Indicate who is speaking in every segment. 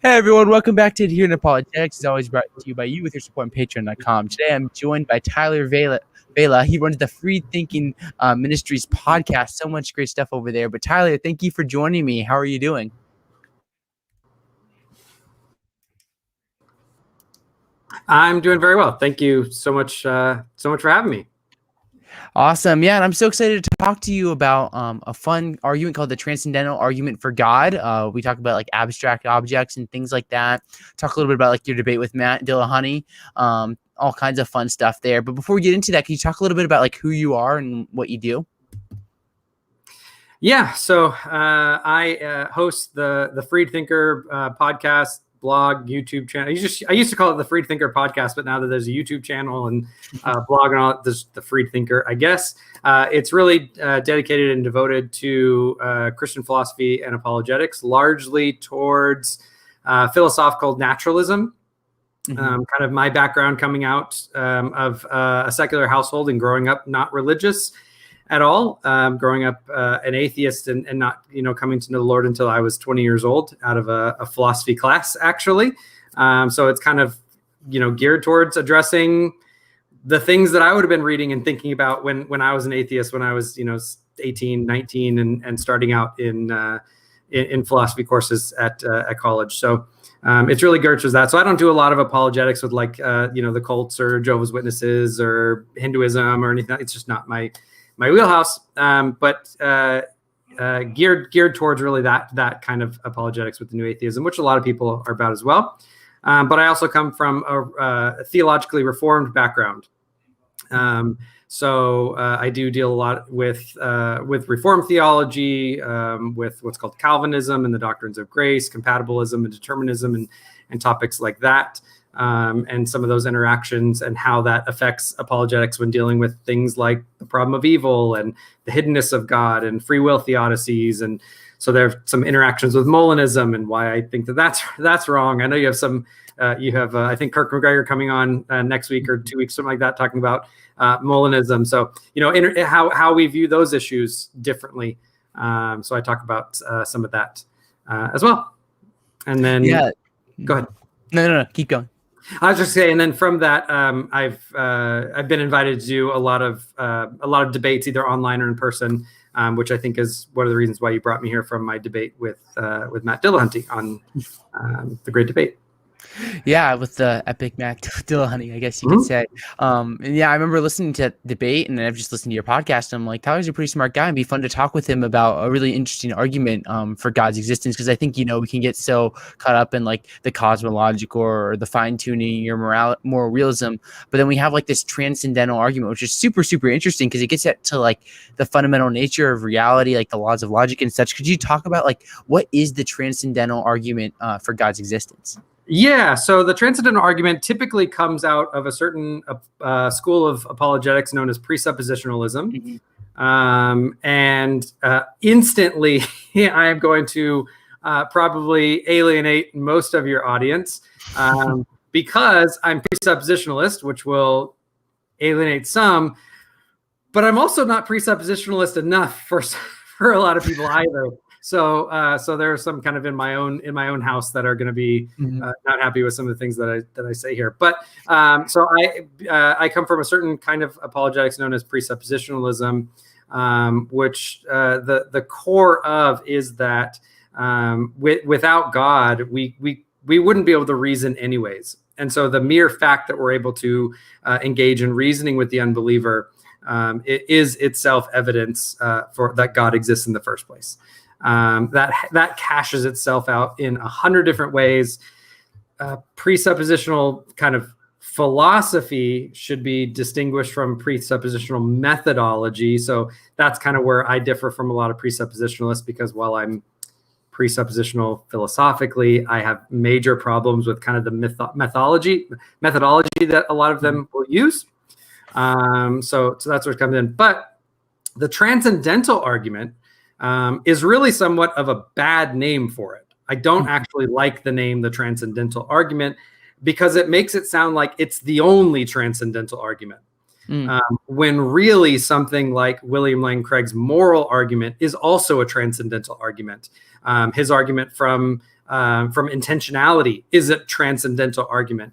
Speaker 1: Hey everyone, welcome back to Adherent Apologetics. It's always brought to you by you with your support on Patron.com. Today I'm joined by Tyler Vela. He runs the FreedThinking Ministries podcast. So much great stuff over there. But Tyler, thank you for joining me. How are you doing?
Speaker 2: I'm doing very well. Thank you so much for having me.
Speaker 1: Awesome. Yeah, and I'm so excited to talk to you about a fun argument called the Transcendental Argument for God. We talk about like abstract objects and things like that. Talk a little bit about like your debate with Matt Dillahunty, all kinds of fun stuff there. But before we get into that, can you talk a little bit about like who you are and what you do?
Speaker 2: Yeah, so I host the FreedThinker podcast, blog, YouTube channel. I used to call it the FreedThinker Podcast, but now that there's a YouTube channel and blog and all, there's the FreedThinker, I guess. It's really dedicated and devoted to Christian philosophy and apologetics, largely towards philosophical naturalism. Kind of my background coming out of a secular household and growing up not religious at all, growing up an atheist and not, coming to know the Lord until I was 20 years old out of a philosophy class, actually. So it's kind of, geared towards addressing the things that I would have been reading and thinking about when I was an atheist, when I was, 18, 19 and starting out in philosophy courses at college. So it's really geared towards that. So I don't do a lot of apologetics with like, the cults or Jehovah's Witnesses or Hinduism or anything. It's just not my wheelhouse, but geared towards really that kind of apologetics with the new atheism, which a lot of people are about as well. But I also come from a theologically reformed background. So I do deal a lot with Reformed theology, with what's called Calvinism and the doctrines of grace, compatibilism and determinism and topics like that. And some of those interactions and how that affects apologetics when dealing with things like the problem of evil and the hiddenness of God and free will theodicies. And so there are some interactions with Molinism and why I think that's wrong. I know you have I think Kirk McGregor coming on next week or 2 weeks, something like that, talking about Molinism. So, how we view those issues differently. So I talk about some of that as well. And then, go ahead.
Speaker 1: No, keep going.
Speaker 2: I was just saying, and then from that, I've been invited to do a lot of debates, either online or in person, which I think is one of the reasons why you brought me here from my debate with Matt Dillahunty on the Great Debate.
Speaker 1: Yeah, with the epic Matt Dillahunty, I guess you could say. And yeah, I remember listening to that debate, and then I've just listened to your podcast. And I'm like, Tyler's a pretty smart guy. It'd be fun to talk with him about a really interesting argument for God's existence, because I think we can get so caught up in like the cosmological or the fine tuning or moral realism, but then we have like this transcendental argument, which is super super interesting because it gets to like the fundamental nature of reality, like the laws of logic and such. Could you talk about like what is the transcendental argument for God's existence?
Speaker 2: Yeah, so the transcendental argument typically comes out of a certain school of apologetics known as presuppositionalism. And instantly, I am going to probably alienate most of your audience because I'm presuppositionalist, which will alienate some, but I'm also not presuppositionalist enough for a lot of people either. So there are some kind of in my own house that are going to be not happy with some of the things that I say here. But so I come from a certain kind of apologetics known as presuppositionalism, which the core of is that without God we wouldn't be able to reason anyways. And so the mere fact that we're able to engage in reasoning with the unbeliever it is itself evidence for that God exists in the first place. That cashes itself out in 100 different ways. Presuppositional kind of philosophy should be distinguished from presuppositional methodology. So that's kind of where I differ from a lot of presuppositionalists, because while I'm presuppositional philosophically, I have major problems with kind of the methodology that a lot of them will use. So that's where it comes in. But the transcendental argument is really somewhat of a bad name for it. I don't actually like the name, the transcendental argument, because it makes it sound like it's the only transcendental argument. When really something like William Lane Craig's moral argument is also a transcendental argument. His argument from from intentionality is a transcendental argument.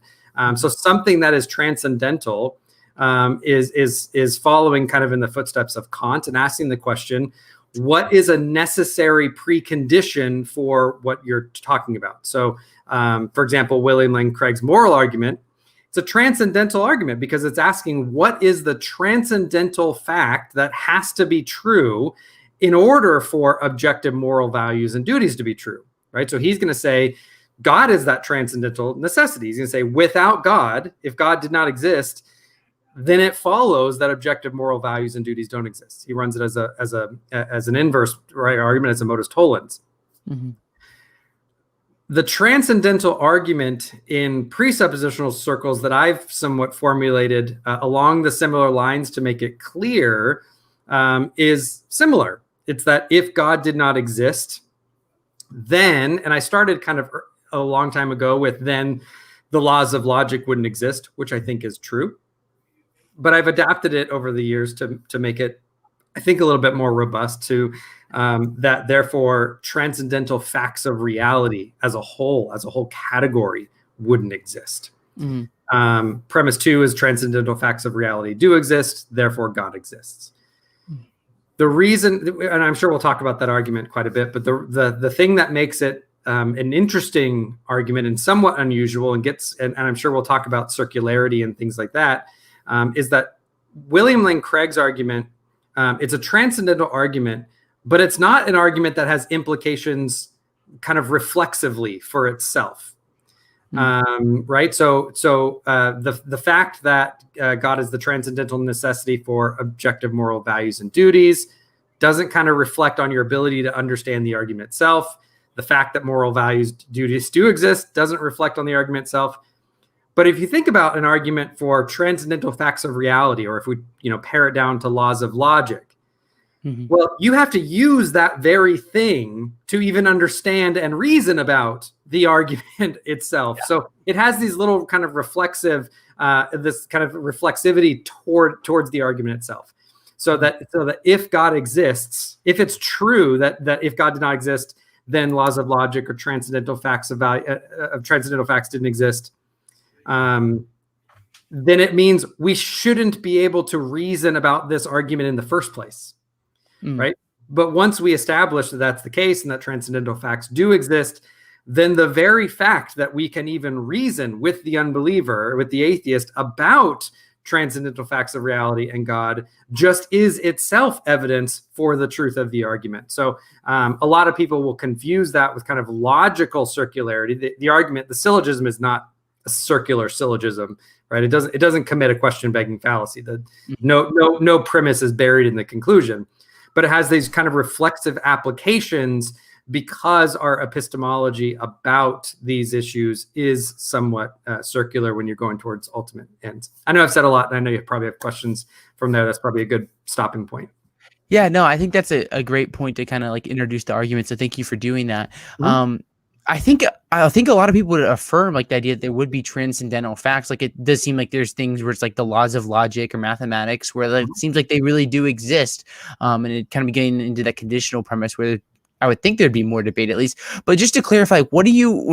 Speaker 2: So something that is transcendental is following kind of in the footsteps of Kant and asking the question, what is a necessary precondition for what you're talking about? So, for example, William Lane Craig's moral argument, it's a transcendental argument because it's asking what is the transcendental fact that has to be true in order for objective moral values and duties to be true, right? So he's going to say God is that transcendental necessity. He's going to say without God, if God did not exist, then it follows that objective moral values and duties don't exist. He runs it as an inverse, right, argument, as a modus tollens.
Speaker 1: Mm-hmm.
Speaker 2: The transcendental argument in presuppositional circles that I've somewhat formulated along the similar lines to make it clear is similar. It's that if God did not exist, then, and I started kind of a long time ago with then the laws of logic wouldn't exist, which I think is true. But I've adapted it over the years to make it, I think, a little bit more robust to that. Therefore, transcendental facts of reality as a whole category wouldn't exist. Mm-hmm. Premise 2 is transcendental facts of reality do exist. Therefore, God exists. The reason, and I'm sure we'll talk about that argument quite a bit, but the thing that makes it an interesting argument and somewhat unusual and I'm sure we'll talk about circularity and things like that, is that William Lane Craig's argument, it's a transcendental argument, but it's not an argument that has implications kind of reflexively for itself. Right? So the fact that God is the transcendental necessity for objective moral values and duties doesn't kind of reflect on your ability to understand the argument itself. The fact that moral values, duties do exist doesn't reflect on the argument itself. But if you think about an argument for transcendental facts of reality, or if we pare it down to laws of logic, mm-hmm. Well, you have to use that very thing to even understand and reason about the argument itself. Yeah. So it has these little kind of reflexivity towards the argument itself. So that if God exists, if it's true that if God did not exist, then laws of logic or transcendental facts of transcendental facts didn't exist. Then it means we shouldn't be able to reason about this argument in the first place, right? But once we establish that that's the case and that transcendental facts do exist, then the very fact that we can even reason with the unbeliever, with the atheist, about transcendental facts of reality and God just is itself evidence for the truth of the argument. So a lot of people will confuse that with kind of logical circularity. The argument, the syllogism is not a circular syllogism, right? It doesn't commit a question begging fallacy. No premise is buried in the conclusion, but it has these kind of reflexive applications because our epistemology about these issues is somewhat circular when you're going towards ultimate ends. I know I've said a lot, and I know you probably have questions from there. That's probably a good stopping point.
Speaker 1: Yeah, no, I think that's a great point to kind of like introduce the argument. So thank you for doing that. Mm-hmm. I think a lot of people would affirm like the idea that there would be transcendental facts. Like it does seem like there's things where it's like the laws of logic or mathematics where like, it seems like they really do exist. And it kind of getting into that conditional premise where I would think there'd be more debate at least. But just to clarify, when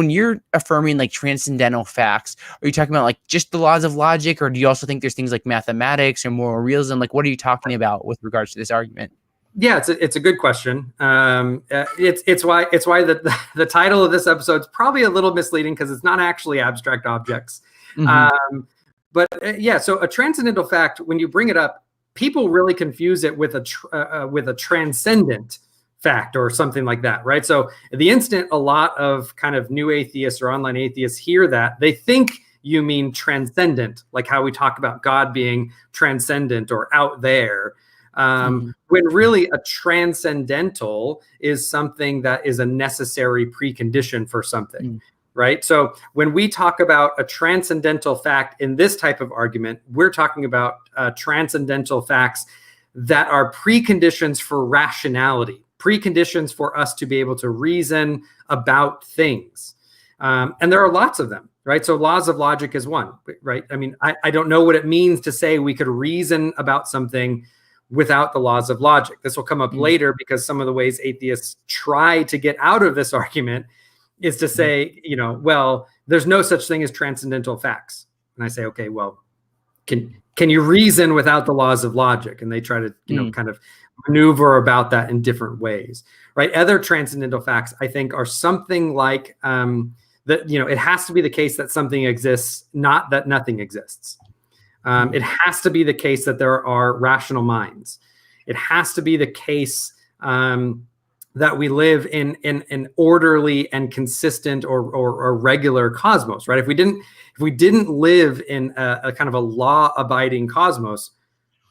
Speaker 1: you're affirming like transcendental facts, are you talking about like just the laws of logic, or do you also think there's things like mathematics or moral realism? Like what are you talking about with regards to this argument?
Speaker 2: Yeah, it's a good question. It's why the title of this episode is probably a little misleading because it's not actually abstract objects. Mm-hmm. So a transcendental fact, when you bring it up, people really confuse it with a transcendent fact or something like that, right? So the instant a lot of kind of new atheists or online atheists hear that, they think you mean transcendent, like how we talk about God being transcendent or out there. When really a transcendental is something that is a necessary precondition for something, right? So when we talk about a transcendental fact in this type of argument, we're talking about transcendental facts that are preconditions for rationality, preconditions for us to be able to reason about things. And there are lots of them, right? So laws of logic is one, right? I mean, I don't know what it means to say we could reason about something without the laws of logic. This will come up later because some of the ways atheists try to get out of this argument is to say, well, there's no such thing as transcendental facts. And I say, okay, well, can you reason without the laws of logic? And they try to, kind of maneuver about that in different ways, right? Other transcendental facts, I think, are something like that, it has to be the case that something exists, not that nothing exists. It has to be the case that there are rational minds. It has to be the case that we live in an orderly and consistent or regular cosmos, right? If we didn't live in a kind of a law-abiding cosmos,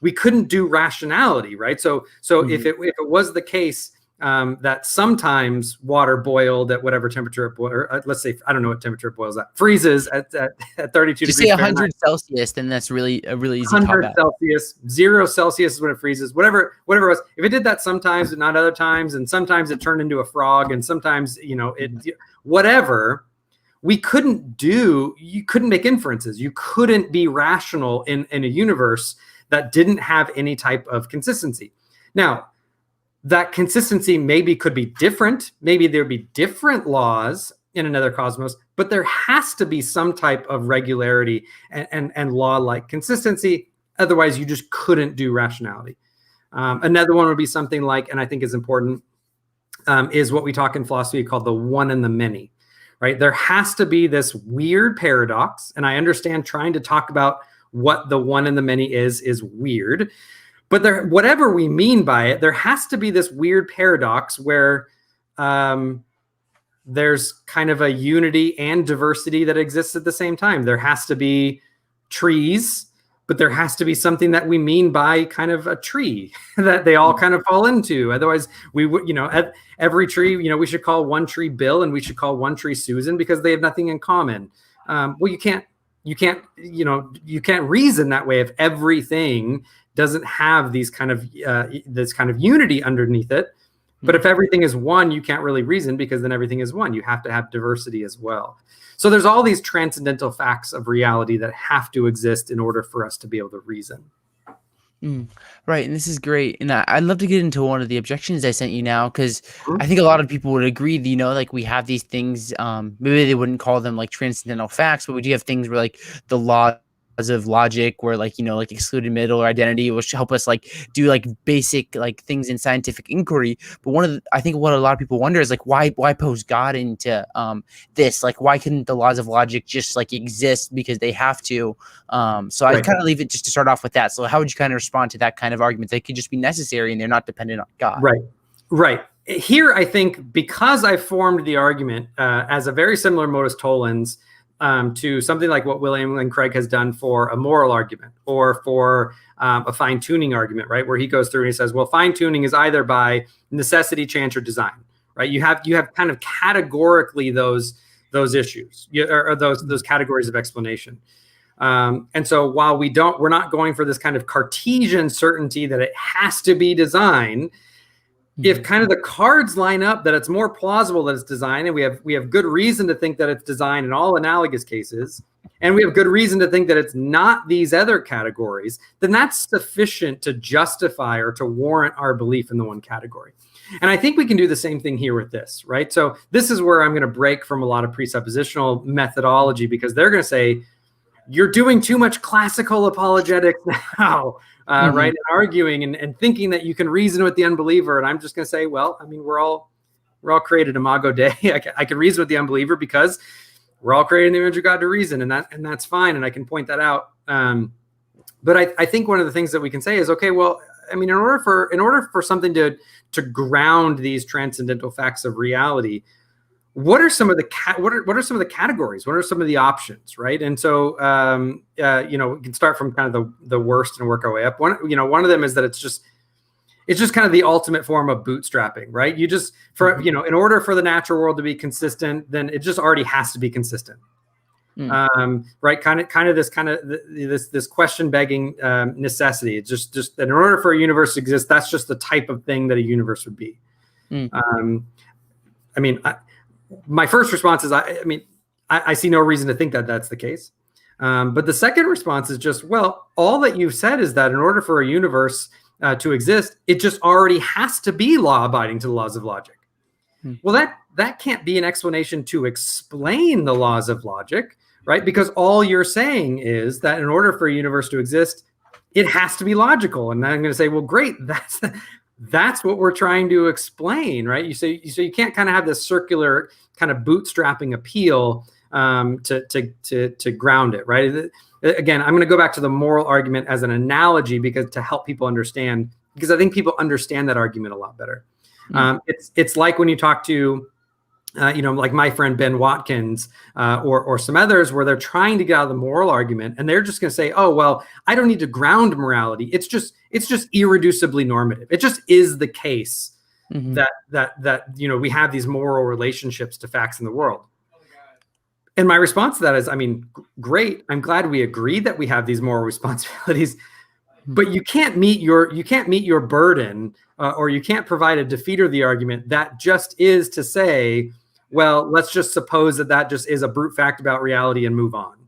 Speaker 2: we couldn't do rationality, right? So if it was the case that sometimes water boiled at whatever temperature it boils, let's say, I don't know what temperature it boils at, freezes at 32 degrees.
Speaker 1: Just say 100 Celsius, then that's really a really easy
Speaker 2: 100 Celsius, 0 Celsius is when it freezes, whatever it was. If it did that sometimes, but not other times, and sometimes it turned into a frog, and sometimes, whatever, you couldn't make inferences. You couldn't be rational in a universe that didn't have any type of consistency. Now, that consistency maybe could be different. Maybe there'd be different laws in another cosmos, but there has to be some type of regularity and law-like consistency. Otherwise, you just couldn't do rationality. Another one would be something like, and I think is important, is what we talk in philosophy called the one and the many, right? There has to be this weird paradox, and I understand trying to talk about what the one and the many is weird. But whatever we mean by it, there has to be this weird paradox where there's kind of a unity and diversity that exists at the same time. There has to be trees, but there has to be something that we mean by kind of a tree that they all kind of fall into. Otherwise, we would, every tree, we should call one tree Bill and we should call one tree Susan because they have nothing in common. Well, you can't reason that way if everything doesn't have these kind of this kind of unity underneath it. But if everything is one, you can't really reason because then everything is one. You have to have diversity as well. So there's all these transcendental facts of reality that have to exist in order for us to be able to reason.
Speaker 1: Right. And this is great. And I'd love to get into one of the objections I sent you now, because I think a lot of people would agree that, like we have these things, maybe they wouldn't call them like transcendental facts, but we do have things where like the laws of logic where like excluded middle or identity, which help us like do like basic like things in scientific inquiry. But I think what a lot of people wonder is like why pose God into this? Like why couldn't the laws of logic just like exist because they have to? So I kind of leave it just to start off with that. So how would you kind of respond to that kind of argument? They could just be necessary and they're not dependent on God.
Speaker 2: Right. Here, I think because I formed the argument as a very similar modus tollens to something like what William Lane Craig has done for a moral argument or for a fine-tuning argument, right? Where he goes through and he says, well, fine-tuning is either by necessity, chance, or design, right? You have kind of categorically those issues or those categories of explanation. And so while we're not going for this kind of Cartesian certainty that it has to be design, if kind of the cards line up that it's more plausible that it's design, and we have good reason to think that it's design in all analogous cases, and we have good reason to think that it's not these other categories, then that's sufficient to justify or to warrant our belief in the one category. And I think we can do the same thing here with this, right? So this is where I'm going to break from a lot of presuppositional methodology, because they're going to say, you're doing too much classical apologetics now. Right, and arguing and thinking that you can reason with the unbeliever, and I'm just going to say, well, I mean, we're all created imago Dei. I can reason with the unbeliever because we're all created in the image of God to reason, and that's fine, and I can point that out. But I think one of the things that we can say is, okay, well, I mean, in order for something to ground these transcendental facts of reality, what are some of the categories? What are some of the options, right? And so we can start from kind of the worst and work our way up. One of them is that it's just kind of the ultimate form of bootstrapping, right? You just in order for the natural world to be consistent, then it just already has to be consistent. Right? Kind of this question begging necessity. It's just that in order for a universe to exist, that's just the type of thing that a universe would be. My first response is, I see no reason to think that that's the case. But the second response is just, well, all that you've said is that in order for a universe to exist, it just already has to be law-abiding to the laws of logic. Well, that can't be an explanation to explain the laws of logic, right? Because all you're saying is that in order for a universe to exist, it has to be logical. And I'm going to say, well, great, that's what we're trying to explain, right? You say you can't kind of have this circular kind of bootstrapping appeal to ground it, right? Again, I'm going to go back to the moral argument as an analogy because to help people understand, because I think people understand that argument a lot better. It's like when you talk to, like my friend Ben Watkins or some others where they're trying to get out of the moral argument and they're just going to say, oh, well, I don't need to ground morality. It's just irreducibly normative. It just is the case that we have these moral relationships to facts in the world. And my response to that is, I mean, great. I'm glad we agree that we have these moral responsibilities, but you can't meet your burden or you can't provide a defeater of the argument that just is to say, well, let's just suppose that just is a brute fact about reality and move on,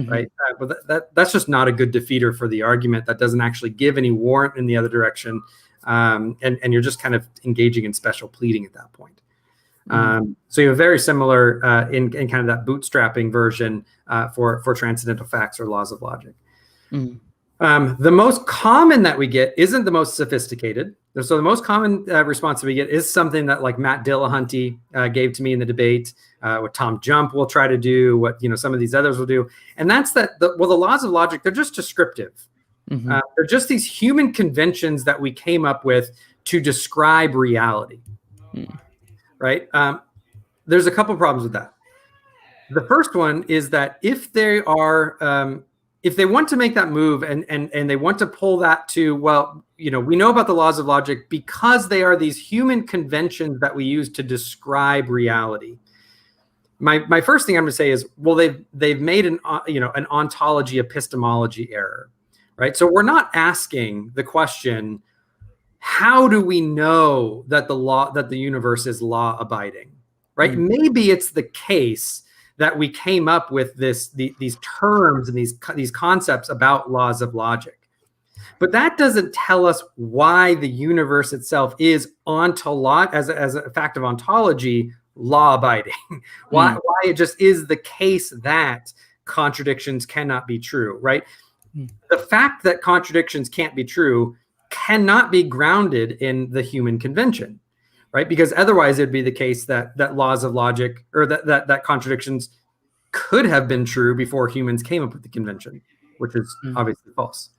Speaker 2: right? But that's just not a good defeater for the argument. That doesn't actually give any warrant in the other direction, and you're just kind of engaging in special pleading at that point. So you have very similar in kind of that bootstrapping version for transcendental facts or laws of logic. The most common that we get isn't the most sophisticated. So the most common response that we get is something that like Matt Dillahunty gave to me in the debate, what Tom Jump will try to do, what some of these others will do. And that's that, the laws of logic, they're just descriptive. They're just these human conventions that we came up with to describe reality. Right? There's a couple problems with that. The first one is that if they want to make that move and they want to pull that to, well, we know about the laws of logic because they are these human conventions that we use to describe reality. My first thing I'm going to say is, well, they've made an ontology epistemology error, right? So we're not asking the question, how do we know that the universe is law abiding, right? Maybe it's the case that we came up with these terms and these concepts about laws of logic. But that doesn't tell us why the universe itself is as a fact of ontology, law abiding. Why it just is the case that contradictions cannot be true, right? The fact that contradictions can't be true cannot be grounded in the human convention, right? Because otherwise it'd be the case that laws of logic or that contradictions could have been true before humans came up with the convention, which is obviously false.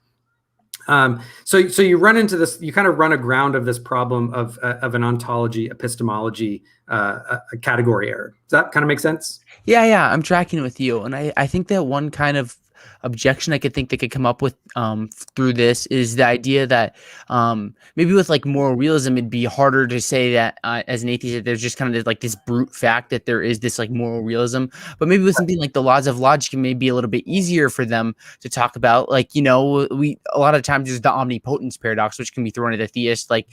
Speaker 2: So you run into this, you kind of run aground of this problem of an ontology epistemology category error. Does that kind of make sense?
Speaker 1: Yeah, I'm tracking with you. And I think that one kind of objection I could think they could come up with through this is the idea that maybe with like moral realism, it'd be harder to say that as an atheist, that there's just kind of like this brute fact that there is this like moral realism. But maybe with something like the laws of logic, it may be a little bit easier for them to talk about. Like, a lot of times there's the omnipotence paradox, which can be thrown at a theist, like,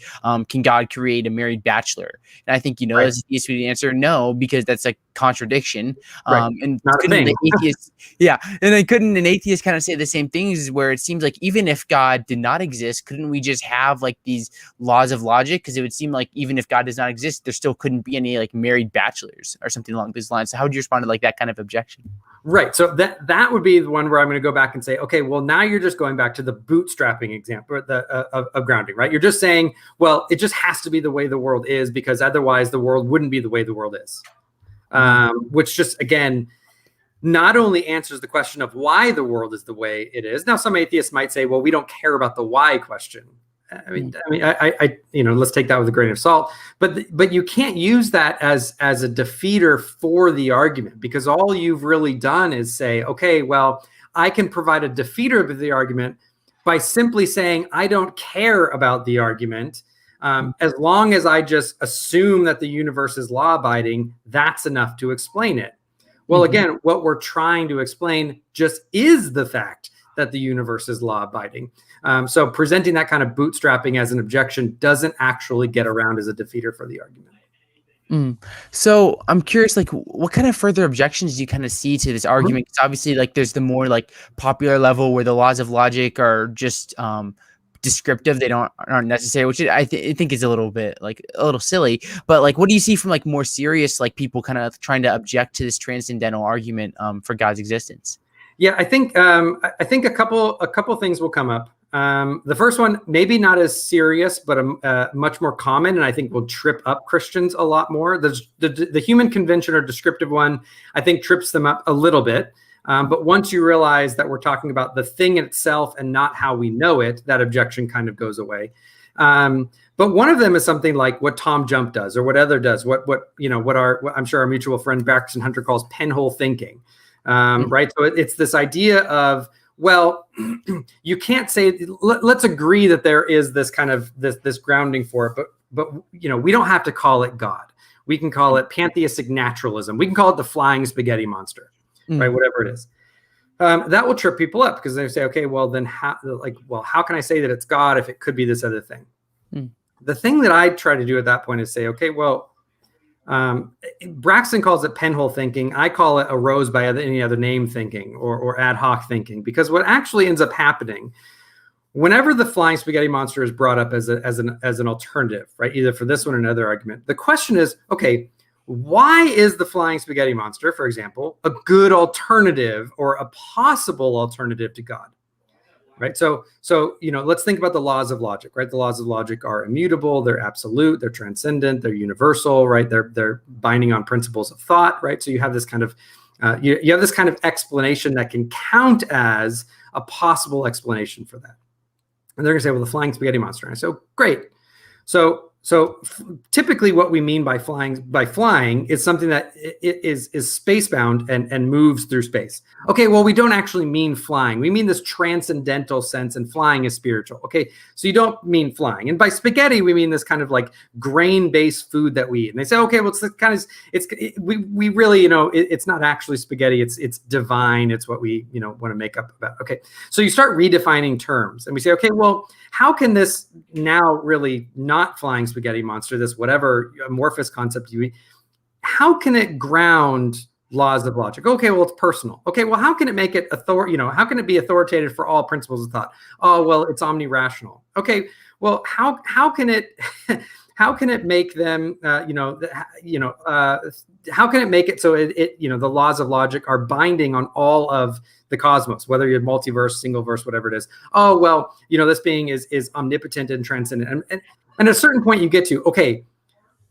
Speaker 1: can God create a married bachelor? And I think,
Speaker 2: Right.
Speaker 1: as a theist, we'd answer no, because that's a contradiction.
Speaker 2: Right.
Speaker 1: And
Speaker 2: Not a
Speaker 1: couldn't
Speaker 2: thing.
Speaker 1: the atheist, and then couldn't an atheist kind of say the same things, where it seems like even if God did not exist, couldn't we just have like these laws of logic? Because it would seem like even if God does not exist, there still couldn't be any like married bachelors or something along those lines. So how would you respond to like that kind of objection?
Speaker 2: Right. So that would be the one where I'm going to go back and say, okay, well, now you're just going back to the bootstrapping example of grounding, right? You're just saying, well, it just has to be the way the world is because otherwise the world wouldn't be the way the world is. Which just, again, not only answers the question of why the world is the way it is. Now, some atheists might say, well, we don't care about the why question. I mean, let's take that with a grain of salt. But you can't use that as a defeater for the argument, because all you've really done is say, okay, well, I can provide a defeater of the argument by simply saying I don't care about the argument. As long as I just assume that the universe is law-abiding, that's enough to explain it. Well, again, what we're trying to explain just is the fact that the universe is law-abiding. So presenting that kind of bootstrapping as an objection doesn't actually get around as a defeater for the argument.
Speaker 1: So I'm curious, like, what kind of further objections do you kind of see to this argument? Because obviously, like, there's the more like popular level where the laws of logic are just descriptive. They aren't necessary, which I think is a little bit like a little silly. But like, what do you see from like more serious like people kind of trying to object to this transcendental argument for God's existence?
Speaker 2: Yeah, I think a couple things will come up. The first one, maybe not as serious, but much more common, and I think will trip up Christians a lot more. The human convention or descriptive one, I think, trips them up a little bit. But once you realize that we're talking about the thing itself and not how we know it, that objection kind of goes away. But one of them is something like what Tom Jump does, or what Other does, what I'm sure our mutual friend Braxton Hunter calls penhole thinking, right? So it's this idea of, well, you can't say, let's agree that there is this kind of this grounding for it, but we don't have to call it God. We can call it pantheistic naturalism. We can call it the flying spaghetti monster. Right, whatever it is, that will trip people up because they say, okay, well then how can I say that it's God if it could be this other thing? The thing that I try to do at that point is say, okay, well, Braxton calls it penhole thinking. I call it a rose by any other name thinking, or ad hoc thinking, because what actually ends up happening whenever the flying spaghetti monster is brought up as an alternative, right, either for this one or another argument, the question is, okay, why is the flying spaghetti monster, for example, a good alternative or a possible alternative to God? Right. So let's think about the laws of logic. Right. The laws of logic are immutable. They're absolute. They're transcendent. They're universal. Right. They're binding on principles of thought. Right. So you have this kind of you have this kind of explanation that can count as a possible explanation for that. And they're going to say, well, the flying spaghetti monster. And I say, oh, great. So typically what we mean by flying is something that is spacebound and moves through space. Okay, well, we don't actually mean flying. We mean this transcendental sense, and flying is spiritual. Okay, so you don't mean flying. And by spaghetti, we mean this kind of like grain-based food that we eat. And they say, okay, well, we really, it's not actually spaghetti. It's divine. It's what we, want to make up about. Okay, so you start redefining terms, and we say, okay, well, how can this now really not flying spaghetti monster, this whatever amorphous concept how can it ground laws of logic? Okay, well, it's personal. Okay, well, how can it make it how can it be authoritative for all principles of thought? Oh, well, it's omnirational. Okay, well, how can it how can it make them how can it make it so the laws of logic are binding on all of the cosmos, whether you're multiverse, single verse, whatever it is? Oh, well, this being is omnipotent and transcendent. And at a certain point you get to, okay,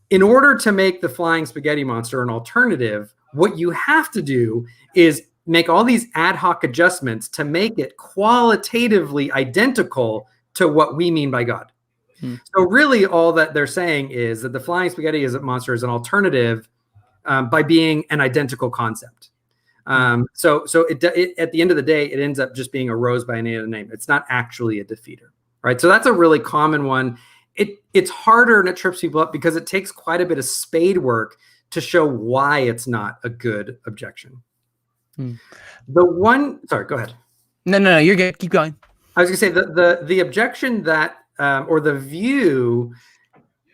Speaker 2: in order to make the flying spaghetti monster an alternative, what you have to do is make all these ad hoc adjustments to make it qualitatively identical to what we mean by God. So really all that they're saying is that the flying spaghetti monster is an alternative by being an identical concept. So it at the end of the day, it ends up just being a rose by any other name. It's not actually a defeater, right? So that's a really common one. It's harder and it trips people up because it takes quite a bit of spade work to show why it's not a good objection. Sorry, go ahead.
Speaker 1: No, you're good. Keep going.
Speaker 2: I was gonna say the objection that or the view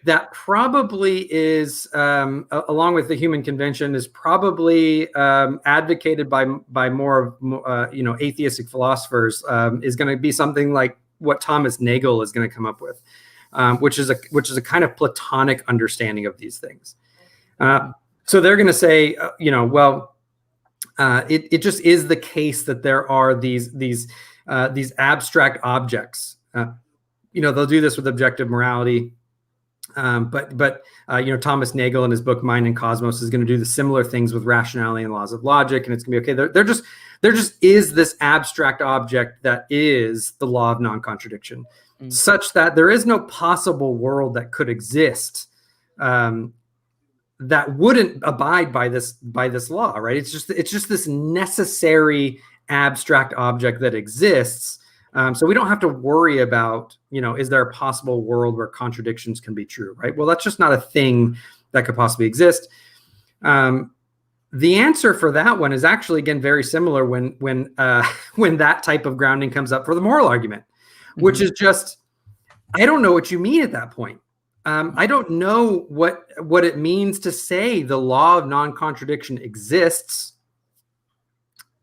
Speaker 2: that probably is, along with the human convention, is probably advocated by more atheistic philosophers, is going to be something like what Thomas Nagel is going to come up with, which is a kind of Platonic understanding of these things. So they're going to say, it just is the case that there are these abstract objects. They'll do this with objective morality. But Thomas Nagel in his book Mind and Cosmos is going to do the similar things with rationality and laws of logic, and it's going to be okay. There just is this abstract object that is the law of non-contradiction, such that there is no possible world that could exist that wouldn't abide by this law, right? It's just this necessary abstract object that exists. So we don't have to worry about, is there a possible world where contradictions can be true, right? Well, that's just not a thing that could possibly exist. The answer for that one is actually, again, very similar when that type of grounding comes up for the moral argument, which is just, I don't know what you mean at that point. I don't know what it means to say the law of non-contradiction exists,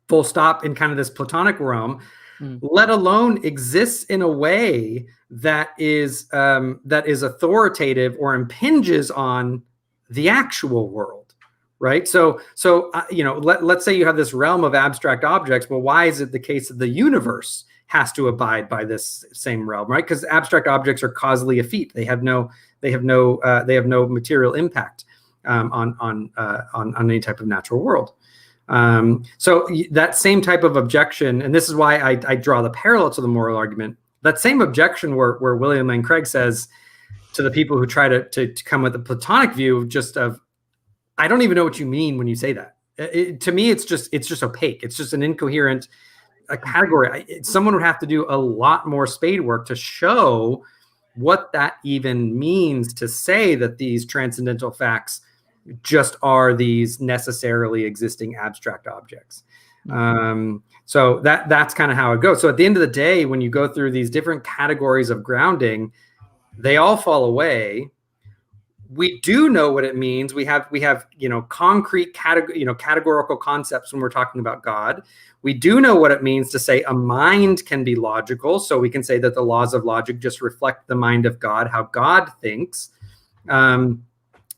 Speaker 2: full stop, in kind of this Platonic realm. let alone exists in a way that is authoritative or impinges on the actual world, right? So let's say you have this realm of abstract objects. Well, why is it the case that the universe has to abide by this same realm, right? Because abstract objects are causally effete. They have no material impact on any type of natural world. So that same type of objection, and this is why I draw the parallel to the moral argument. That same objection where William Lane Craig says to the people who try to come with the Platonic view of I don't even know what you mean when you say that. To me, it's just opaque. It's just an incoherent category. Someone would have to do a lot more spade work to show what that even means, to say that these transcendental facts just are these necessarily existing abstract objects. So that's kind of how it goes. So at the end of the day, when you go through these different categories of grounding, they all fall away. We do know what it means. We have concrete categorical concepts when we're talking about God. We do know what it means to say a mind can be logical. So we can say that the laws of logic just reflect the mind of God, how God thinks.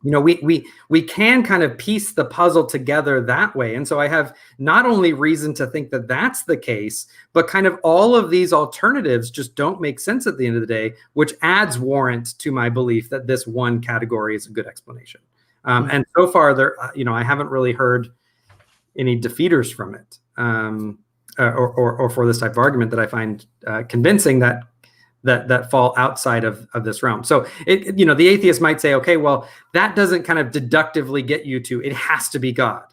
Speaker 2: We can kind of piece the puzzle together that way. And so I have not only reason to think that that's the case, but kind of all of these alternatives just don't make sense at the end of the day, which adds warrant to my belief that this one category is a good explanation. And so far I haven't really heard any defeaters from it, or for this type of argument that I find convincing that fall outside of this realm. So the atheist might say, okay, well, that doesn't kind of deductively get you to, it has to be God.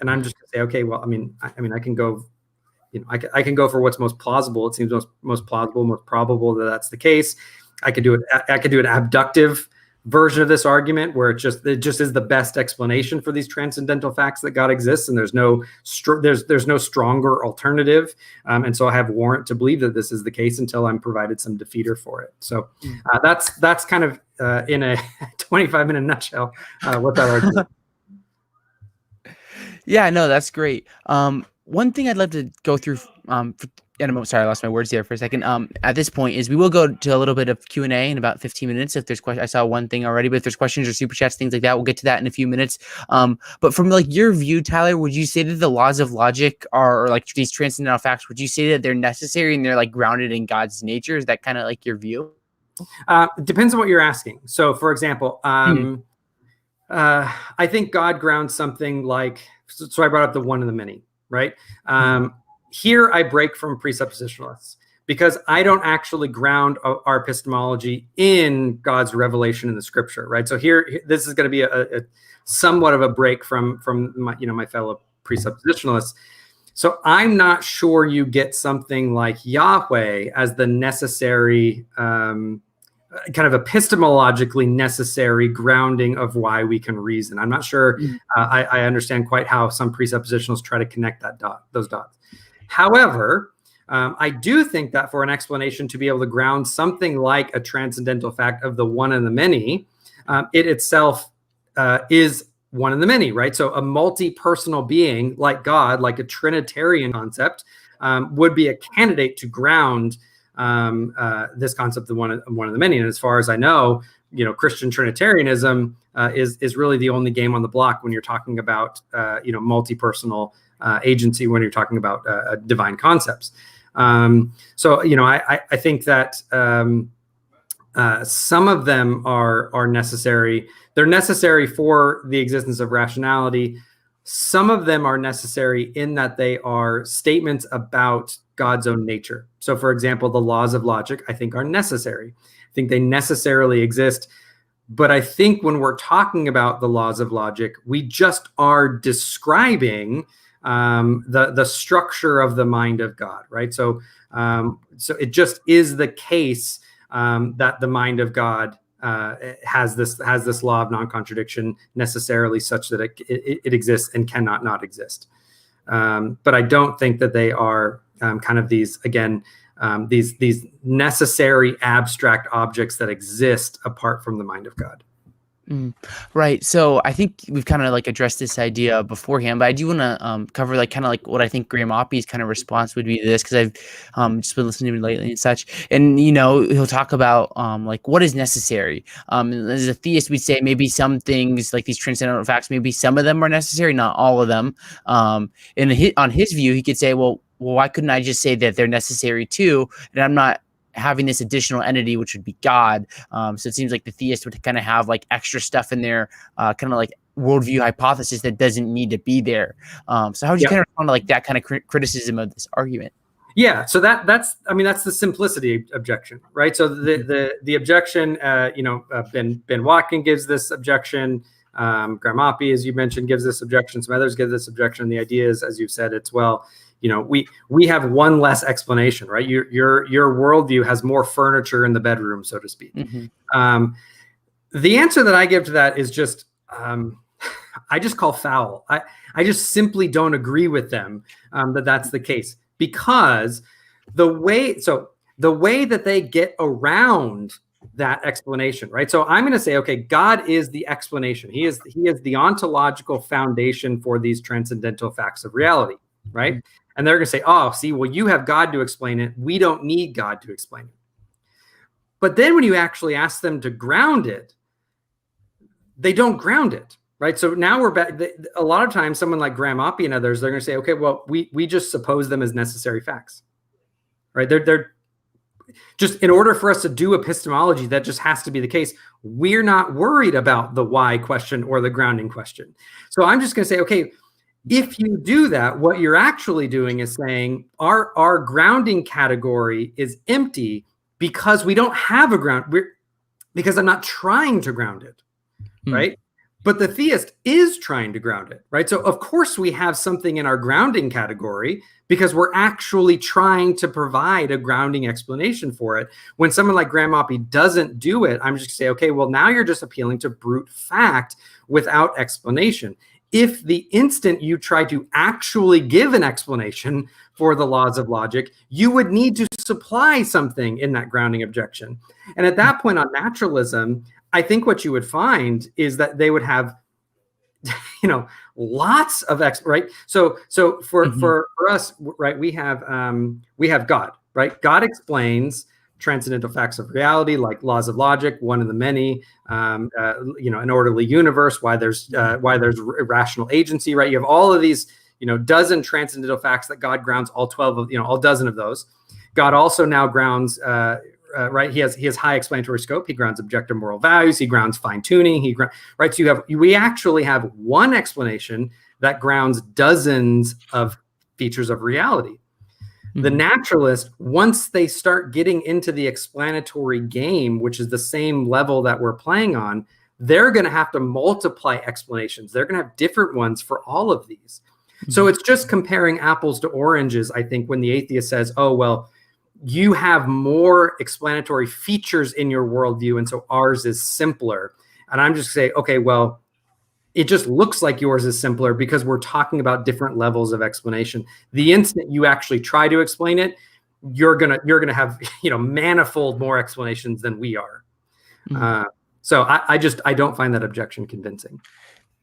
Speaker 2: And I'm just gonna say, okay, well, I can go, I can go for what's most plausible. It seems most plausible, most probable that that's the case. I could do an abductive version of this argument where it just is the best explanation for these transcendental facts that God exists, and there's no stronger alternative, and so I have warrant to believe that this is the case until I'm provided some defeater for it. So that's kind of in a 25-minute nutshell what that argument.
Speaker 1: Yeah, no, that's great. One thing I'd love to go through, sorry, I lost my words there for a second. At this point is we will go to a little bit of Q&A in about 15 minutes. If there's questions, I saw one thing already, but if there's questions or super chats, things like that, we'll get to that in a few minutes. But from your view, Tyler, would you say that the laws of logic or these transcendental facts, would you say that they're necessary and they're grounded in God's nature? Is that kind of your view?
Speaker 2: It depends on what you're asking. So for example, I think God grounds something so I brought up the one and the many, right? Here I break from presuppositionalists because I don't actually ground our epistemology in God's revelation in the scripture, right? So here this is going to be a somewhat of a break from my fellow presuppositionalists. So I'm not sure you get something like Yahweh as the necessary, kind of epistemologically necessary grounding of why we can reason. I'm not sure I understand quite how some presuppositionalists try to connect those dots. However, I do think that for an explanation to be able to ground something like a transcendental fact of the one and the many, it itself is one and the many, right? So a multi-personal being like God, like a Trinitarian concept, would be a candidate to ground this concept of one and the many. And as far as I know, Christian Trinitarianism is really the only game on the block when you're talking about multi-personal agency, when you're talking about divine concepts. So I think that some of them are necessary. They're necessary for the existence of rationality. Some of them are necessary in that they are statements about God's own nature. So for example, the laws of logic, I think, are necessary. I think they necessarily exist. But I think when we're talking about the laws of logic, we just are describing the structure of the mind of God, right? So it just is the case that the mind of God has this law of non-contradiction necessarily, such that it exists and cannot not exist. But I don't think that they are kind of these necessary abstract objects that exist apart from the mind of God.
Speaker 1: Mm, right. So I think we've kind of like addressed this idea beforehand, but I do want to cover like kind of like what I think Graham Oppy's kind of response would be to this, because I've just been listening to him lately and such. And he'll talk about like what is necessary. As a theist, we'd say maybe some things like these transcendental facts, maybe some of them are necessary, not all of them. And on his view, he could say, well, why couldn't I just say that they're necessary too? And I'm not having this additional entity, which would be God. So it seems like the theist would kind of have like extra stuff in there, kind of like worldview hypothesis that doesn't need to be there. So how would you kind of respond to like that kind of criticism of this argument?
Speaker 2: Yeah, so that's the simplicity objection, right? So the objection, Ben Watkin gives this objection. Graham Oppy, as you mentioned, gives this objection. Some others give this objection. The idea is, as you've said, it's we have one less explanation, right? Your worldview has more furniture in the bedroom, so to speak. Mm-hmm. The answer that I give to that is just I just call foul. I just simply don't agree with them that that's the case, because the way that they get around that explanation, right? So I'm going to say, okay, God is the explanation. He is the ontological foundation for these transcendental facts of reality, right? Mm-hmm. And they're going to say, oh, see, well, you have God to explain it. We don't need God to explain it. But then when you actually ask them to ground it, they don't ground it, right? So now we're back. A lot of times, someone like Graham Oppy and others, they're going to say, okay, well, we just suppose them as necessary facts, right? They're just, in order for us to do epistemology, that just has to be the case. We're not worried about the why question or the grounding question. So I'm just going to say, okay, if you do that, what you're actually doing is saying our grounding category is empty because we don't have a ground. Because I'm not trying to ground it, right? But the theist is trying to ground it, right? So of course we have something in our grounding category because we're actually trying to provide a grounding explanation for it. When someone like Graham Oppy doesn't do it, I'm just going to say, okay, well, now you're just appealing to brute fact without explanation. If the instant you try to actually give an explanation for the laws of logic, you would need to supply something in that grounding objection. And at that point on naturalism, I think what you would find is that they would have, lots of right. So for us, right, we have God, right? God explains transcendental facts of reality, like laws of logic, one of the many, an orderly universe, why there's irrational agency, right? You have all of these, dozen transcendental facts that God grounds, all 12 of, all dozen of those. God also now grounds, right? He has high explanatory scope. He grounds objective moral values. He grounds fine tuning. Right. So we actually have one explanation that grounds dozens of features of reality. The naturalist, once they start getting into the explanatory game, which is the same level that we're playing on, they're going to have to multiply explanations. They're going to have different ones for all of these. So it's just comparing apples to oranges, I think, when the atheist says, oh, well, you have more explanatory features in your worldview, and so ours is simpler. And I'm just saying, okay, well, it just looks like yours is simpler because we're talking about different levels of explanation. The instant you actually try to explain it, you're gonna have manifold more explanations than we are. So I don't find that objection convincing.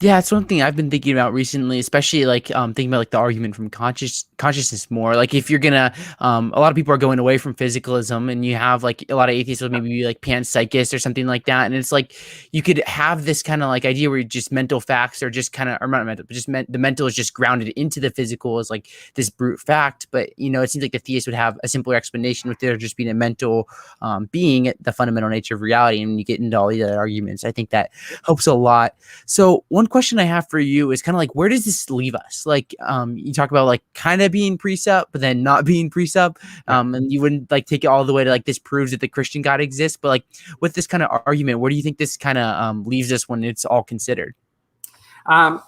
Speaker 1: Yeah, it's one thing I've been thinking about recently, especially like thinking about like the argument from consciousness more. Like if you're gonna, a lot of people are going away from physicalism, and you have like a lot of atheists would maybe be like panpsychists or something like that. And it's like you could have this kind of like idea where just mental facts are just kind of, or not mental, but just the mental is just grounded into the physical as like this brute fact. But it seems like the theist would have a simpler explanation with there just being a mental being, the fundamental nature of reality. And when you get into all the other arguments, I think that helps a lot. So one question I have for you is kind of like, where does this leave us? Like, you talk about like kind of being precept, but then not being precept, and you wouldn't like take it all the way to like this proves that the Christian God exists. But like with this kind of argument, where do you think this kind of leaves us when it's all considered?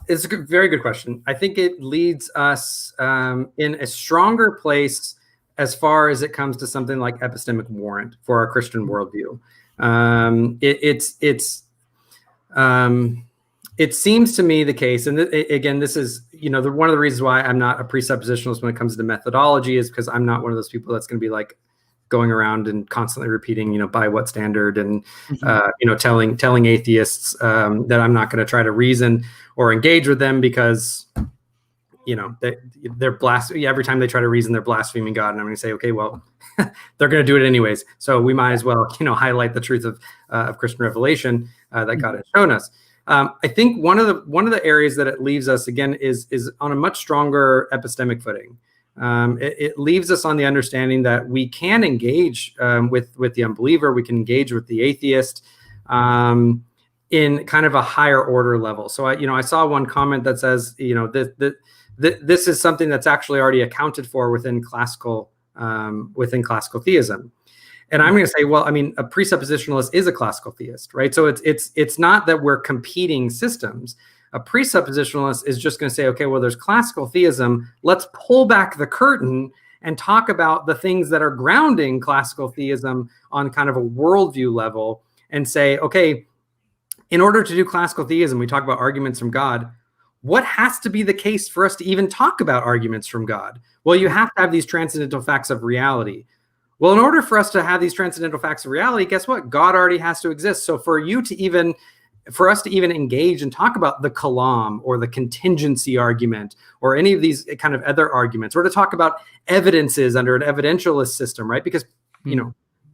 Speaker 2: It's a very good question. I think it leads us in a stronger place as far as it comes to something like epistemic warrant for our Christian worldview. It seems to me the case, and again, this is one of the reasons why I'm not a presuppositionalist when it comes to methodology is because I'm not one of those people that's going to be like going around and constantly repeating, by what standard, and
Speaker 1: Mm-hmm.
Speaker 2: telling atheists that I'm not going to try to reason or engage with them because they're every time they try to reason, they're blaspheming God, and I'm going to say, okay, well, they're going to do it anyways, so we might as well highlight the truth of Christian revelation that God has shown us. I think one of the areas that it leaves us again is on a much stronger epistemic footing. It leaves us on the understanding that we can engage with the unbeliever, we can engage with the atheist in kind of a higher order level. So I saw one comment that says this is something that's actually already accounted for within classical theism. And I'm going to say, well, I mean, a presuppositionalist is a classical theist, right? So it's not that we're competing systems. A presuppositionalist is just going to say, okay, well, there's classical theism. Let's pull back the curtain and talk about the things that are grounding classical theism on kind of a worldview level and say, okay, in order to do classical theism, we talk about arguments from God. What has to be the case for us to even talk about arguments from God? Well, you have to have these transcendental facts of reality. Well, in order for us to have these transcendental facts of reality, guess what? God already has to exist. So for us to even engage and talk about the kalam or the contingency argument or any of these kind of other arguments, or to talk about evidences under an evidentialist system, right? Because,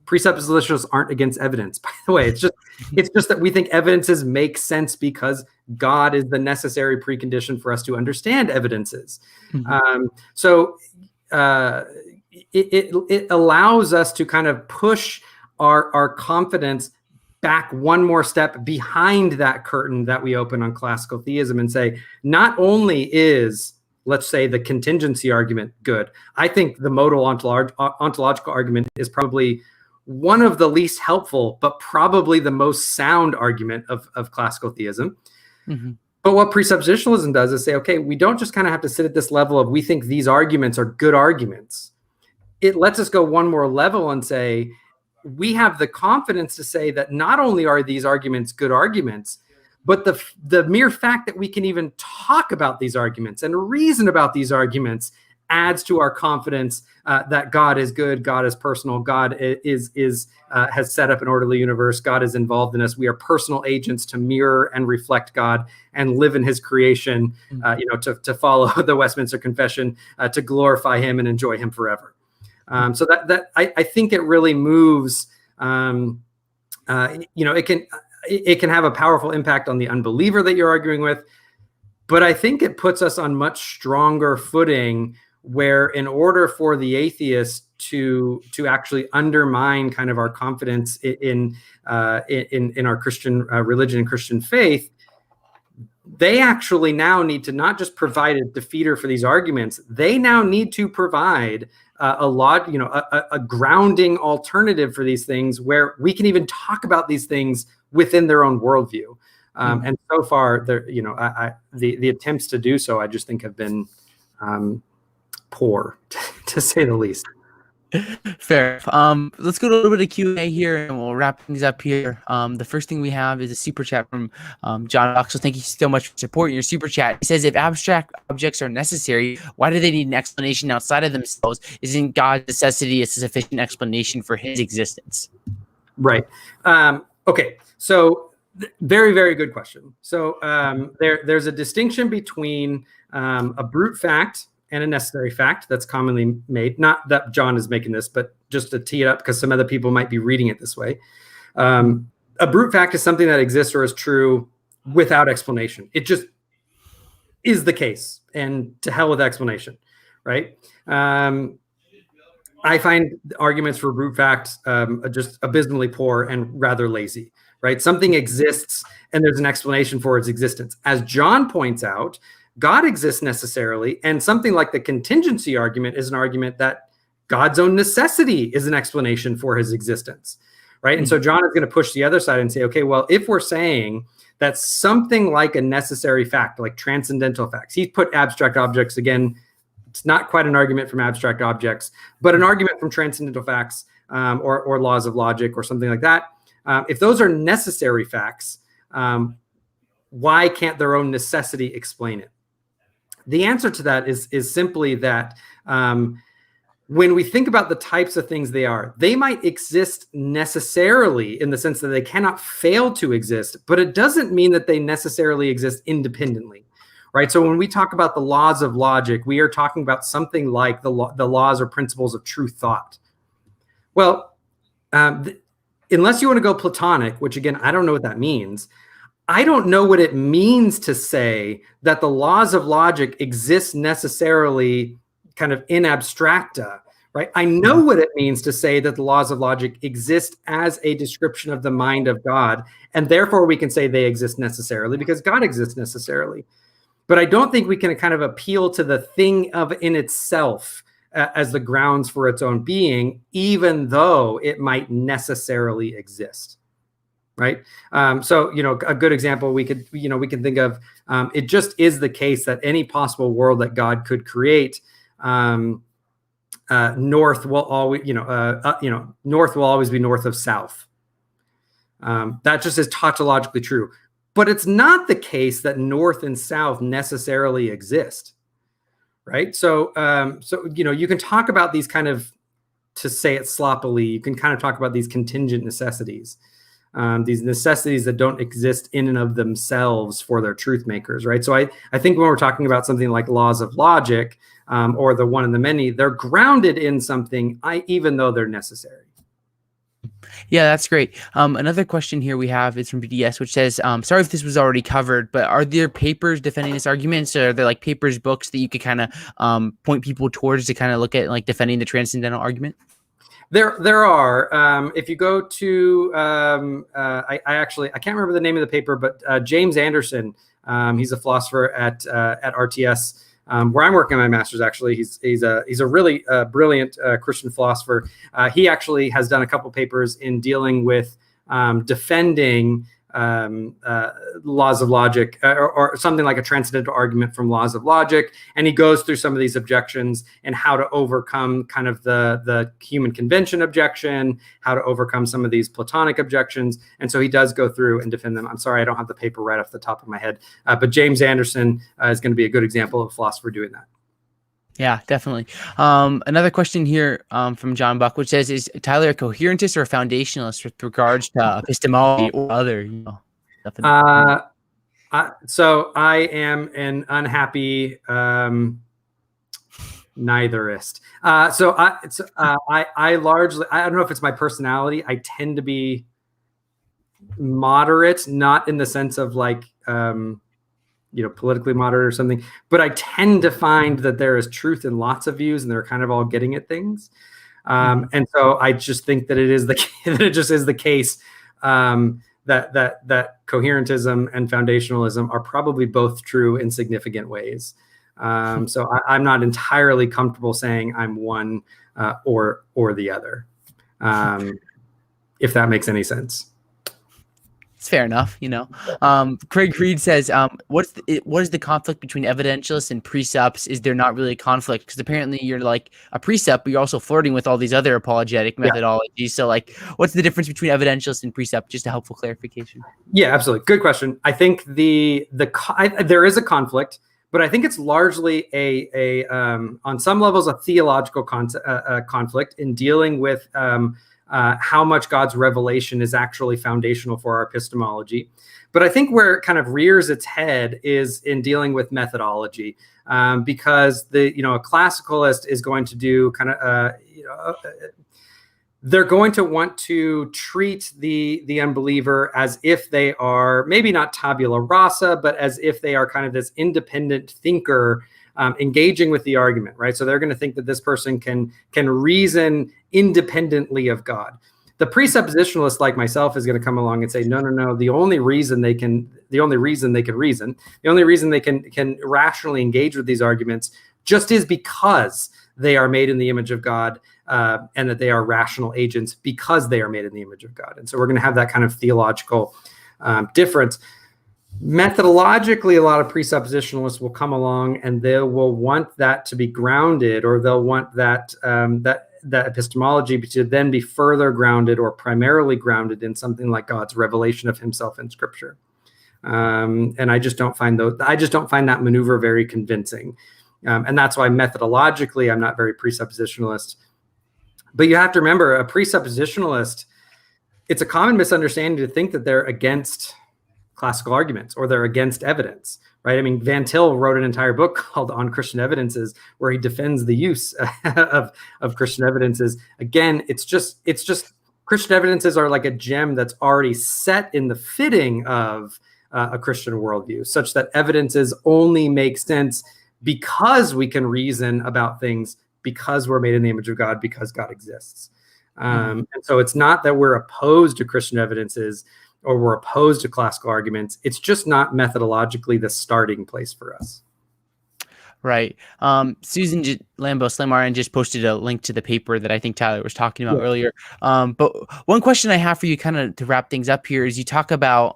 Speaker 2: presuppositionalists aren't against evidence, by the way. It's just that we think evidences make sense because God is the necessary precondition for us to understand evidences.
Speaker 1: Mm-hmm.
Speaker 2: It allows us to kind of push our confidence back one more step behind that curtain that we open on classical theism and say, not only is, let's say, the contingency argument good, I think the modal ontological argument is probably one of the least helpful, but probably the most sound argument of classical theism.
Speaker 1: Mm-hmm.
Speaker 2: But what presuppositionalism does is say, okay, we don't just kind of have to sit at this level of we think these arguments are good arguments. It lets us go one more level and say, we have the confidence to say that not only are these arguments good arguments, but the mere fact that we can even talk about these arguments and reason about these arguments adds to our confidence that God is good, God is personal, God has set up an orderly universe, God is involved in us. We are personal agents to mirror and reflect God and live in His creation. To follow the Westminster Confession, to glorify Him and enjoy Him forever. So that I think it really moves. It can have a powerful impact on the unbeliever that you're arguing with, but I think it puts us on much stronger footing, where in order for the atheist to actually undermine kind of our confidence in our Christian religion and Christian faith, they actually now need to not just provide a defeater for these arguments, they now need to provide a grounding alternative for these things where we can even talk about these things within their own worldview. And so far, the attempts to do so, I just think, have been poor, to say the least.
Speaker 1: Fair. Let's go to a little bit of Q&A here, and we'll wrap things up here. The first thing we have is a super chat from John Box. So thank you so much for supporting your super chat. He says, if abstract objects are necessary, why do they need an explanation outside of themselves? Isn't God's necessity a sufficient explanation for His existence?
Speaker 2: Right. Okay. So very, very good question. So there's a distinction between a brute fact and a necessary fact that's commonly made. Not that John is making this, but just to tee it up because some other people might be reading it this way. A brute fact is something that exists or is true without explanation. It just is the case, and to hell with explanation, right? I find arguments for brute fact just abysmally poor and rather lazy, right? Something exists and there's an explanation for its existence. As John points out, God exists necessarily, and something like the contingency argument is an argument that God's own necessity is an explanation for His existence, right? And so John is going to push the other side and say, okay, well, if we're saying that something like a necessary fact, like transcendental facts, he's put abstract objects again. It's not quite an argument from abstract objects, but an argument from transcendental facts or laws of logic or something like that. If those are necessary facts, why can't their own necessity explain it? The answer to that is simply that when we think about the types of things they might exist necessarily in the sense that they cannot fail to exist, but it doesn't mean that they necessarily exist independently, right? So when we talk about the laws of logic, we are talking about something like the laws or principles of true thought. Well, unless you want to go Platonic, which again, I don't know what that means. I don't know what it means to say that the laws of logic exist necessarily kind of in abstracta, right? I know what it means to say that the laws of logic exist as a description of the mind of God, and therefore we can say they exist necessarily because God exists necessarily. But I don't think we can kind of appeal to the thing of in itself as the grounds for its own being, even though it might necessarily exist. Right. So, a good example we could think of, it just is the case that any possible world that God could create, north will always, north will always be north of south. That just is tautologically true. But it's not the case that north and south necessarily exist. Right. So, you can talk about these kind of, to say it sloppily, you can kind of talk about these contingent necessities. These necessities that don't exist in and of themselves for their truth makers, right? So I think when we're talking about something like laws of logic or the one and the many, they're grounded in something, even though they're necessary.
Speaker 1: Yeah, that's great. Another question here we have is from BDS, which says, sorry if this was already covered, but are there papers defending this argument? So are there like papers, books that you could kind of point people towards to kind of look at like defending the transcendental argument?
Speaker 2: There are. If you go to, I can't remember the name of the paper, but James Anderson, he's a philosopher at RTS, where I'm working on my master's. Actually, he's a really brilliant Christian philosopher. He actually has done a couple papers in dealing with defending laws of logic, or something like a transcendental argument from laws of logic, and he goes through some of these objections and how to overcome kind of the human convention objection, how to overcome some of these Platonic objections, and so he does go through and defend them. I'm sorry, I don't have the paper right off the top of my head, but James Anderson is going to be a good example of a philosopher doing that.
Speaker 1: Yeah, definitely. Another question here from John Buck, which says, is Tyler a coherentist or a foundationalist with regards to epistemology or other,
Speaker 2: so I am an unhappy neitherist. So I largely, I don't know if it's my personality. I tend to be moderate, not in the sense of like, politically moderate or something, but I tend to find that there is truth in lots of views and they're kind of all getting at things. And so I just think that it just is the case that coherentism and foundationalism are probably both true in significant ways. So I'm not entirely comfortable saying I'm one or the other, if that makes any sense.
Speaker 1: It's fair enough, Craig Reed says, what is the conflict between evidentialists and precepts? Is there not really a conflict? Because apparently you're like a precept, but you're also flirting with all these other apologetic methodologies. So like, what's the difference between evidentialists and precept? Just a helpful clarification.
Speaker 2: Yeah, absolutely. Good question. I think there is a conflict, but I think it's largely a on some levels, a theological conflict in dealing with how much God's revelation is actually foundational for our epistemology. But I think where it kind of rears its head is in dealing with methodology, because a classicalist is going to do kind of, they're going to want to treat the unbeliever as if they are maybe not tabula rasa, but as if they are kind of this independent thinker engaging with the argument, right? So they're going to think that this person can reason independently of God. The presuppositionalist like myself is going to come along and say, no. The only reason they can rationally engage with these arguments just is because they are made in the image of God, and that they are rational agents because they are made in the image of God. And so we're going to have that kind of theological difference. Methodologically, a lot of presuppositionalists will come along and they will want that to be grounded, or they'll want that epistemology to then be further grounded or primarily grounded in something like God's revelation of himself in Scripture. And I just don't find that maneuver very convincing. And that's why methodologically, I'm not very presuppositionalist. But you have to remember, a presuppositionalist, it's a common misunderstanding to think that they're against classical arguments or they're against evidence, right? I mean, Van Til wrote an entire book called On Christian Evidences, where he defends the use of Christian evidences. Again, it's just Christian evidences are like a gem that's already set in the fitting of a Christian worldview, such that evidences only make sense because we can reason about things, because we're made in the image of God, because God exists. And so it's not that we're opposed to Christian evidences or we're opposed to classical arguments. It's just not methodologically the starting place for us.
Speaker 1: Right. Susan Lambo-Slamarian just posted a link to the paper that I think Tyler was talking about earlier. But one question I have for you kind of to wrap things up here is you talk about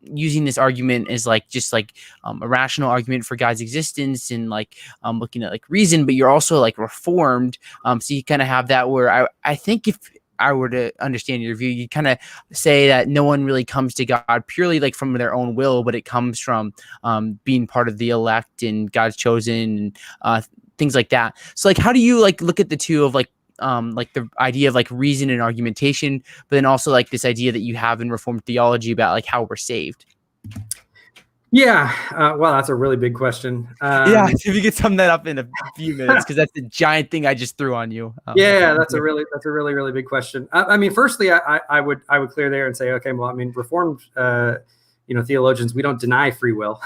Speaker 1: using this argument as like just like a rational argument for God's existence and like looking at like reason, but you're also like reformed. So you kind of have that where I think if I were to understand your view, you kind of say that no one really comes to God purely like from their own will, but it comes from being part of the elect and God's chosen and things like that. So like, how do you like look at the two of like the idea of like reason and argumentation, but then also like this idea that you have in Reformed theology about like how we're saved?
Speaker 2: Yeah. Well, that's a really big question.
Speaker 1: Yeah. If you could sum that up in a few minutes, because that's the giant thing I just threw on you.
Speaker 2: That's a really big question. I mean, firstly, I would clear there and say, okay, well, I mean, Reformed, theologians, we don't deny free will.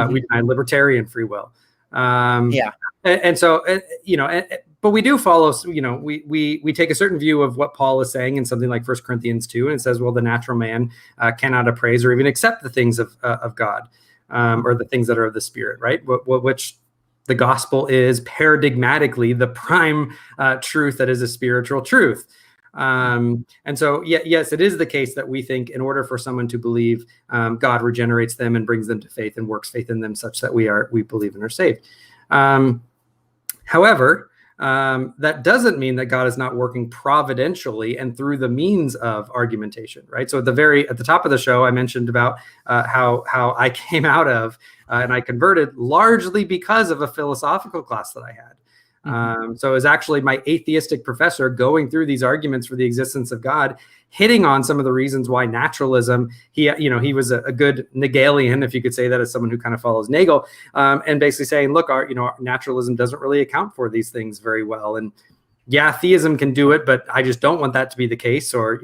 Speaker 2: We deny libertarian free will. And so, but we do follow, we take a certain view of what Paul is saying in something like 1 Corinthians 2, and it says, well, the natural man cannot appraise or even accept the things of God or the things that are of the Spirit, right? Which the gospel is paradigmatically the prime truth that is a spiritual truth. And so, yes, it is the case that we think in order for someone to believe, God regenerates them and brings them to faith and works faith in them such that we believe and are saved. However, that doesn't mean that God is not working providentially and through the means of argumentation, right? So at the top of the show, I mentioned about how I came out of and I converted largely because of a philosophical class that I had. So it was actually my atheistic professor going through these arguments for the existence of God, hitting on some of the reasons why naturalism, he was a good Hegelian, if you could say that as someone who kind of follows Nagel, and basically saying, look, our naturalism doesn't really account for these things very well. And yeah, theism can do it, but I just don't want that to be the case, or,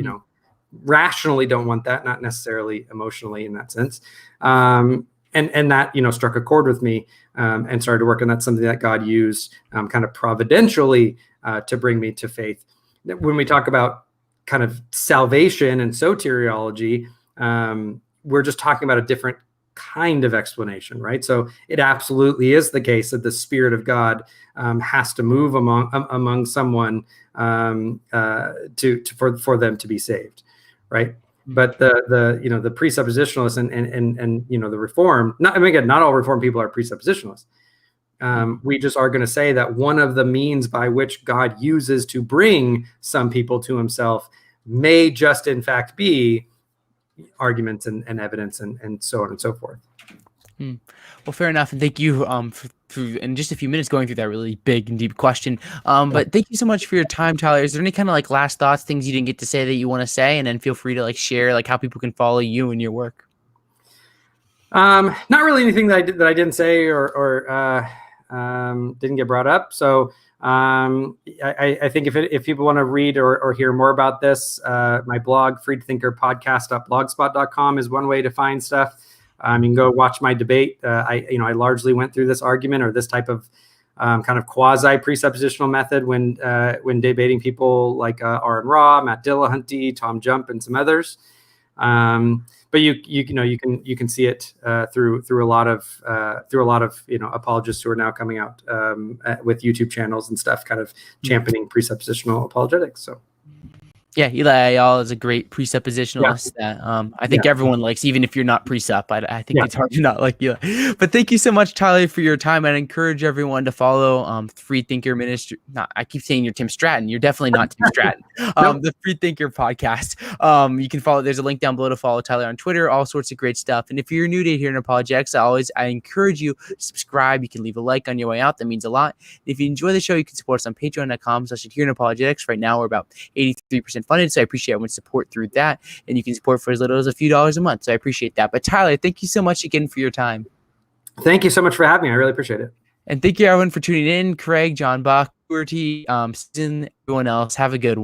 Speaker 2: rationally don't want that, not necessarily emotionally in that sense. And that, struck a chord with me and started to work on that, something that God used kind of providentially to bring me to faith. When we talk about kind of salvation and soteriology, we're just talking about a different kind of explanation, right? So it absolutely is the case that the Spirit of God has to move among someone for them to be saved, right? But the presuppositionalists and the Reformed, not all Reformed people are presuppositionalists. We just are going to say that one of the means by which God uses to bring some people to himself may just in fact be arguments and evidence and so on and so forth.
Speaker 1: Well, fair enough. And thank you for in just a few minutes going through that really big and deep question. But thank you so much for your time, Tyler. Is there any kind of like last thoughts, things you didn't get to say that you want to say? And then feel free to like share like how people can follow you and your work.
Speaker 2: Not really anything that I didn't say or didn't get brought up. So I think if people want to read or hear more about this, my blog, FreedThinkerPodcast.blogspot.com is one way to find stuff. You can go watch my debate. I largely went through this argument or this type of kind of quasi presuppositional method when debating people like Aaron Ra, Matt Dillahunty, Tom Jump, and some others. But you can see it through a lot of apologists who are now coming out with YouTube channels and stuff, kind of championing presuppositional apologetics. So.
Speaker 1: Yeah, Eli Ayala is a great
Speaker 2: Yeah.
Speaker 1: presuppositionalist that I think
Speaker 2: Yeah.
Speaker 1: everyone likes, even if you're not presup. I think
Speaker 2: Yeah.
Speaker 1: it's hard to not like Eli. But thank you so much, Tyler, for your time. I'd encourage everyone to follow Freethinker Ministry. I keep saying you're Tim Stratton. You're definitely not Tim Stratton.
Speaker 2: Nope.
Speaker 1: The Freethinker Podcast. You can follow. There's a link down below to follow Tyler on Twitter. All sorts of great stuff. And if you're new to Adherent Apologetics, I encourage you to subscribe. You can leave a like on your way out. That means a lot. If you enjoy the show, you can support us on Patreon.com/Adherent Apologetics. Right now, we're about 83% funded, so I appreciate everyone's support through that. And you can support for as little as a few dollars a month, so I appreciate that. But Tyler, thank you so much again for your time.
Speaker 2: Thank you so much for having me. I really appreciate it.
Speaker 1: And thank you everyone for tuning in. Craig, John Bach, Susan, everyone else. Have a good one.